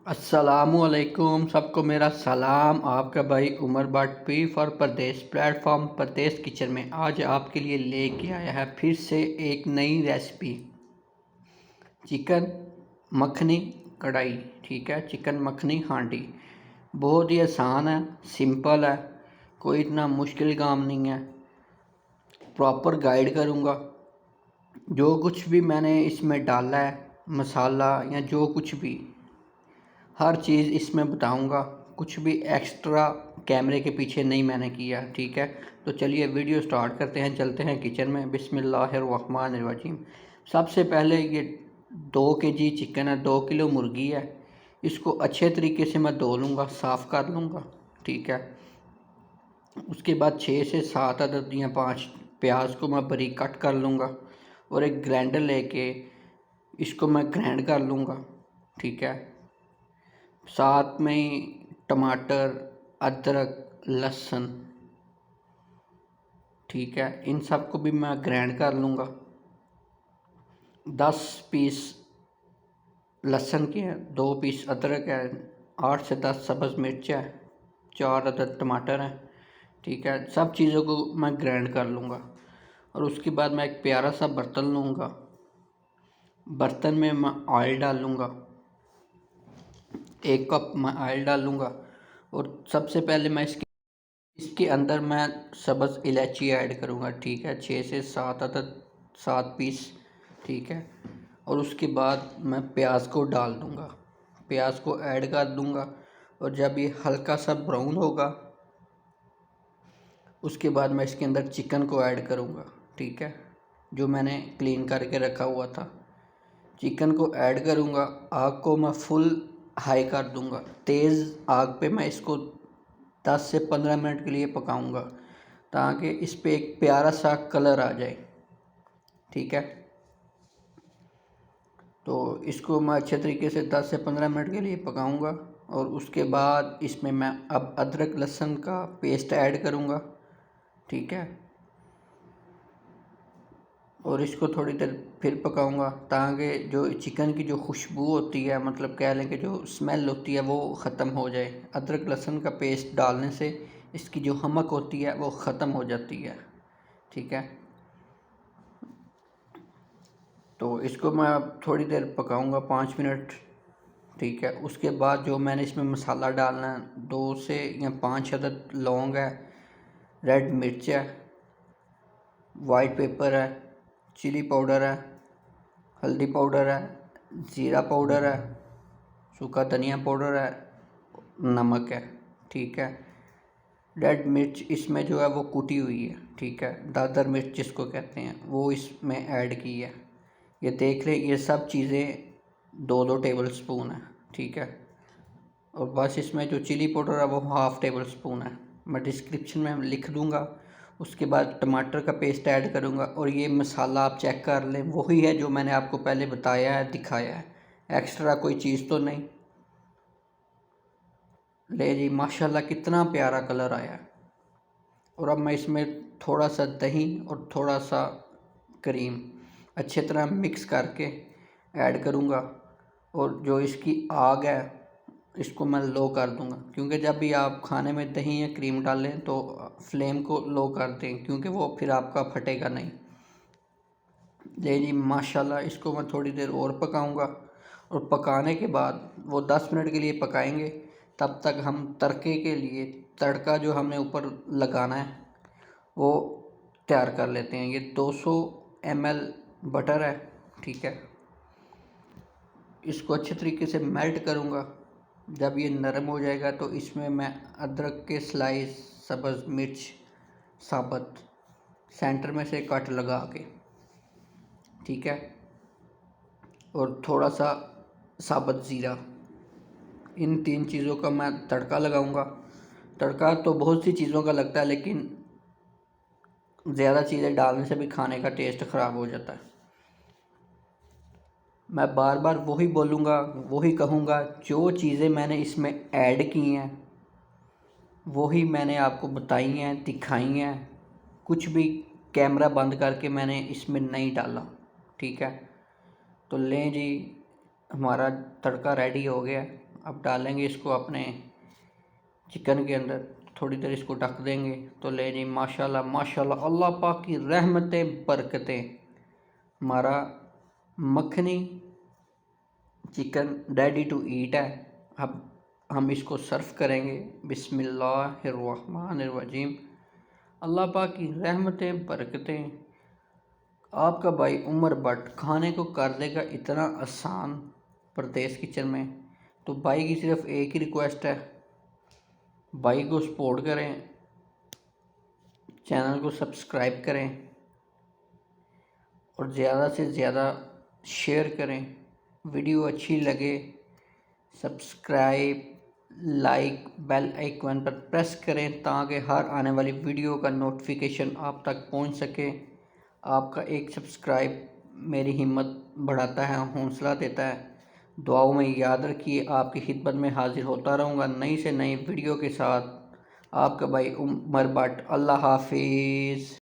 अस्सलामुअलैकुम सबको मेरा सलाम। आपका भाई Umar Bhatt P for Pradesh platform Pradesh kitchen में आज आपके लिए लेके आया है फिर से एक नई रेसिपी चिकन मखनी कढ़ाई। ठीक है, चिकन मखनी हांडी बहुत ही आसान है, सिंपल है, कोई इतना मुश्किल काम नहीं है। प्रॉपर गाइड करूँगा, जो कुछ भी मैंने इसमें डाला है मसाला या जो कुछ भी हर चीज़ इसमें बताऊंगा, कुछ भी एक्स्ट्रा कैमरे के पीछे नहीं मैंने किया। ठीक है, तो चलिए वीडियो स्टार्ट करते हैं, चलते हैं किचन में। बिस्मिल्लाहिर्रहमानिर्रहीम। सबसे पहले ये 2 kg चिकन है, 2 किलो मुर्गी है। इसको अच्छे तरीके से मैं धो लूँगा, साफ़ कर लूँगा। ठीक है, उसके बाद 6 से 7 अदद या 5 प्याज को मैं बारीक कट कर लूँगा और एक ग्राइंडर लेके इसको मैं ग्राइंड कर लूँगा। ठीक है, साथ में ही टमाटर, अदरक, लहसुन, ठीक है, इन सब को भी मैं ग्राइंड कर लूँगा। 10 पीस लहसुन के हैं, 2 पीस अदरक है, 8 से 10 सब्ज़ मिर्च है, 4 अदद टमाटर हैं। ठीक है, सब चीज़ों को मैं ग्राइंड कर लूँगा और उसके बाद मैं एक प्यारा सा बर्तन लूँगा। बर्तन में मैं ऑयल डाल लूँगा, 1 कप मैं ऑयल डालूँगा और सबसे पहले मैं इसके अंदर मैं सब्ज़ इलायची ऐड करूँगा। ठीक है, 6 से 7 अदद, 7 पीस। ठीक है, और उसके बाद मैं प्याज को डाल दूँगा, प्याज को ऐड कर दूँगा और जब ये हल्का सा ब्राउन होगा उसके बाद मैं इसके अंदर चिकन को ऐड करूँगा। ठीक है, जो मैंने क्लीन करके रखा हुआ था, चिकन को ऐड करूँगा। आग को मैं फुल हाई कर दूँगा, तेज़ आग पे मैं इसको 10 से 15 मिनट के लिए पकाऊंगा ताकि इस पे एक प्यारा सा कलर आ जाए। ठीक है, तो इसको मैं अच्छे तरीके से 10 से 15 मिनट के लिए पकाऊंगा और उसके बाद इसमें मैं अब अदरक लहसुन का पेस्ट ऐड करूंगा। ठीक है, और इसको थोड़ी देर फिर पकाऊंगा ताकि जो चिकन की जो खुशबू होती है, मतलब कह लें कि जो स्मेल होती है, वो ख़त्म हो जाए। अदरक लहसुन का पेस्ट डालने से इसकी जो हमक होती है वो ख़त्म हो जाती है। ठीक है, तो इसको मैं अब थोड़ी देर पकाऊंगा, 5 मिनट। ठीक है, उसके बाद जो मैंने इसमें मसाला डालना है, 2 से या 5 अदद लौंग है, रेड मिर्च है, वाइट पेपर है, चिली पाउडर है, हल्दी पाउडर है, ज़ीरा पाउडर है, सूखा धनिया पाउडर है, नमक है। ठीक है, रेड मिर्च इसमें जो है वो कुटी हुई है। ठीक है, दादर मिर्च जिसको कहते हैं, वो इसमें ऐड की है। ये देख लें, ये सब चीज़ें 2-2 टेबल स्पून है। ठीक है, और बस इसमें जो चिली पाउडर है वो हाफ़ टेबल स्पून है, मैं डिस्क्रिप्शन में लिख दूँगा। उसके बाद टमाटर का पेस्ट ऐड करूँगा और ये मसाला आप चेक कर लें, वही है जो मैंने आपको पहले बताया है, दिखाया है, एक्स्ट्रा कोई चीज़ तो नहीं। ले जी, माशाल्लाह कितना प्यारा कलर आया है। और अब मैं इसमें थोड़ा सा दही और थोड़ा सा क्रीम अच्छे तरह मिक्स करके ऐड करूँगा और जो इसकी आग है इसको मैं लो कर दूँगा, क्योंकि जब भी आप खाने में दही या क्रीम डालें तो फ्लेम को लो कर दें, क्योंकि वो फिर आपका फटेगा नहीं। ले जी, माशाल्लाह इसको मैं थोड़ी देर और पकाऊँगा और पकाने के बाद वो 10 मिनट के लिए पकाएंगे। तब तक हम तड़के के लिए तड़का जो हमने ऊपर लगाना है वो तैयार कर लेते हैं। ये 200 ml बटर है। ठीक है, इसको अच्छे तरीके से मेल्ट करूँगा। जब ये नरम हो जाएगा तो इसमें मैं अदरक के स्लाइस, सब्ज़ मिर्च साबुत सेंटर में से कट लगा के, ठीक है, और थोड़ा सा साबुत ज़ीरा, इन 3 चीज़ों का मैं तड़का लगाऊंगा। तड़का तो बहुत सी चीज़ों का लगता है, लेकिन ज़्यादा चीज़ें डालने से भी खाने का टेस्ट ख़राब हो जाता है। मैं बार बार वही बोलूँगा, वही कहूँगा, जो चीज़ें मैंने इसमें ऐड की हैं वही मैंने आपको बताई हैं, दिखाई हैं। कुछ भी कैमरा बंद करके मैंने इसमें नहीं डाला। ठीक है, तो लें जी, हमारा तड़का रेडी हो गया। अब डालेंगे इसको अपने चिकन के अंदर, थोड़ी देर इसको ढक देंगे। तो ले जी माशाल्लाह माशाल्लाह, अल्लाह पाक की रहमतें बरकतें, हमारा makhani chicken ready to eat है। अब हम इसको सर्व करेंगे। बिस्मिल्लाहिर्रहमानिर्रहीम। अल्लाह पाक की रहमतें बरकतें, आपका भाई उमर भट्ट खाने को कर देगा इतना आसान परदेस किचन में। तो भाई की सिर्फ एक ही रिक्वेस्ट है, भाई को सपोर्ट करें, चैनल को सब्सक्राइब करें और ज़्यादा से ज़्यादा शेयर करें। वीडियो अच्छी लगे सब्सक्राइब, लाइक, बेल आइकन पर प्रेस करें ताकि हर आने वाली वीडियो का नोटिफिकेशन आप तक पहुंच सके। आपका एक सब्सक्राइब मेरी हिम्मत बढ़ाता है, हौसला देता है। दुआओं में याद रखिए, आपकी खिदमत में हाजिर होता रहूँगा नई से नई वीडियो के साथ। आपका भाई उमर भट्ट। अल्लाह हाफिज़।